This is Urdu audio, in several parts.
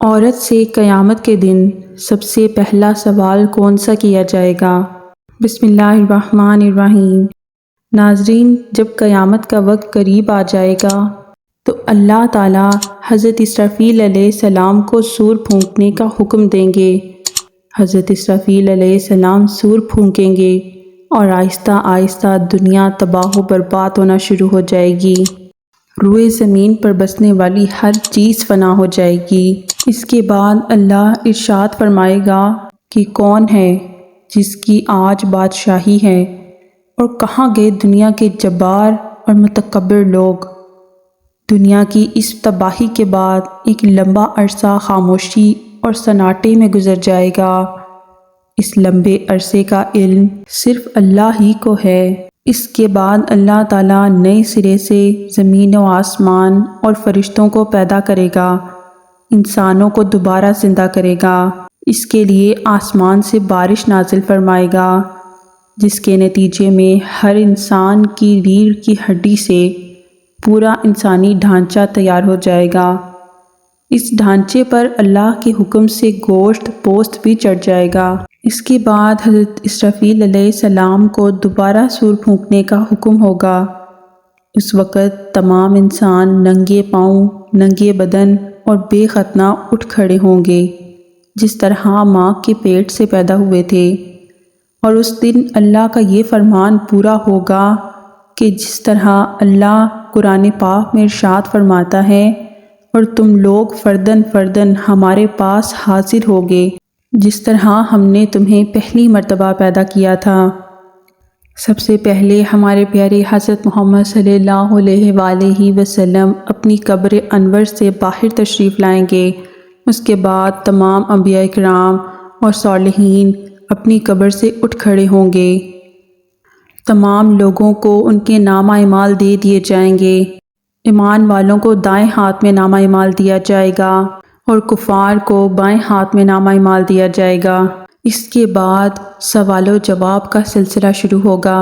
عورت سے قیامت کے دن سب سے پہلا سوال کون سا کیا جائے گا؟ بسم اللہ الرحمن الرحیم۔ ناظرین، جب قیامت کا وقت قریب آ جائے گا تو اللہ تعالیٰ حضرت اسرافیل علیہ السلام کو سور پھونکنے کا حکم دیں گے۔ حضرت اسرافیل علیہ السلام سور پھونکیں گے اور آہستہ آہستہ دنیا تباہ و برباد ہونا شروع ہو جائے گی۔ روئے زمین پر بسنے والی ہر چیز فنا ہو جائے گی۔ اس کے بعد اللہ ارشاد فرمائے گا کہ کون ہے جس کی آج بادشاہی ہے، اور کہاں گئے دنیا کے جبار اور متکبر لوگ۔ دنیا کی اس تباہی کے بعد ایک لمبا عرصہ خاموشی اور سناٹے میں گزر جائے گا۔ اس لمبے عرصے کا علم صرف اللہ ہی کو ہے۔ اس کے بعد اللہ تعالیٰ نئے سرے سے زمین و آسمان اور فرشتوں کو پیدا کرے گا، انسانوں کو دوبارہ زندہ کرے گا۔ اس کے لیے آسمان سے بارش نازل فرمائے گا، جس کے نتیجے میں ہر انسان کی ریڑھ کی ہڈی سے پورا انسانی ڈھانچہ تیار ہو جائے گا۔ اس ڈھانچے پر اللہ کے حکم سے گوشت پوست بھی چڑھ جائے گا۔ اس کے بعد حضرت اسرافیل علیہ السلام کو دوبارہ سور پھونکنے کا حکم ہوگا۔ اس وقت تمام انسان ننگے پاؤں، ننگے بدن اور بے ختنہ اٹھ کھڑے ہوں گے، جس طرح ماں کے پیٹ سے پیدا ہوئے تھے۔ اور اس دن اللہ کا یہ فرمان پورا ہوگا کہ جس طرح اللہ قرآن پاک میں ارشاد فرماتا ہے، اور تم لوگ فرداً فرداً ہمارے پاس حاضر ہوگے، جس طرح ہم نے تمہیں پہلی مرتبہ پیدا کیا تھا۔ سب سے پہلے ہمارے پیارے حضرت محمد صلی اللہ علیہ وآلہ وسلم اپنی قبر انور سے باہر تشریف لائیں گے۔ اس کے بعد تمام انبیاء کرام اور صالحین اپنی قبر سے اٹھ کھڑے ہوں گے۔ تمام لوگوں کو ان کے نامہ اعمال دے دیے جائیں گے۔ ایمان والوں کو دائیں ہاتھ میں نامہ اعمال دیا جائے گا اور کفار کو بائیں ہاتھ میں نامہ اعمال دیا جائے گا۔ اس کے بعد سوال و جواب کا سلسلہ شروع ہوگا۔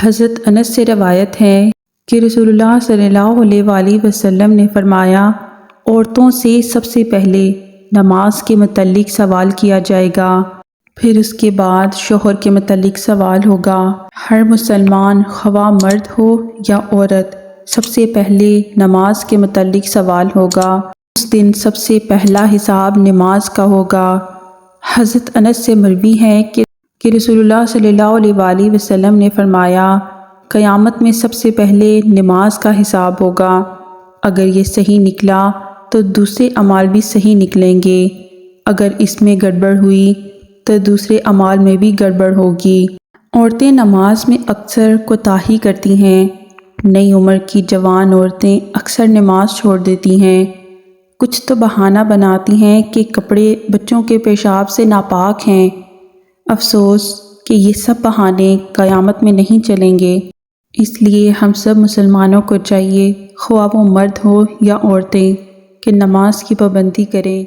حضرت انس سے روایت ہے کہ رسول اللہ صلی اللہ علیہ وآلہ وسلم نے فرمایا، عورتوں سے سب سے پہلے نماز کے متعلق سوال کیا جائے گا، پھر اس کے بعد شوہر کے متعلق سوال ہوگا۔ ہر مسلمان خواہ مرد ہو یا عورت، سب سے پہلے نماز کے متعلق سوال ہوگا۔ اس دن سب سے پہلا حساب نماز کا ہوگا۔ حضرت انس سے مروی ہے کہ رسول اللہ صلی اللہ علیہ وآلہ وسلم نے فرمایا، قیامت میں سب سے پہلے نماز کا حساب ہوگا۔ اگر یہ صحیح نکلا تو دوسرے اعمال بھی صحیح نکلیں گے، اگر اس میں گڑبڑ ہوئی تو دوسرے اعمال میں بھی گڑبڑ ہوگی۔ عورتیں نماز میں اکثر کوتاہی کرتی ہیں۔ نئی عمر کی جوان عورتیں اکثر نماز چھوڑ دیتی ہیں۔ کچھ تو بہانہ بناتی ہیں کہ کپڑے بچوں کے پیشاب سے ناپاک ہیں۔ افسوس کہ یہ سب بہانے قیامت میں نہیں چلیں گے۔ اس لیے ہم سب مسلمانوں کو چاہیے، خواہ وہ مرد ہو یا عورتیں، کہ نماز کی پابندی کریں۔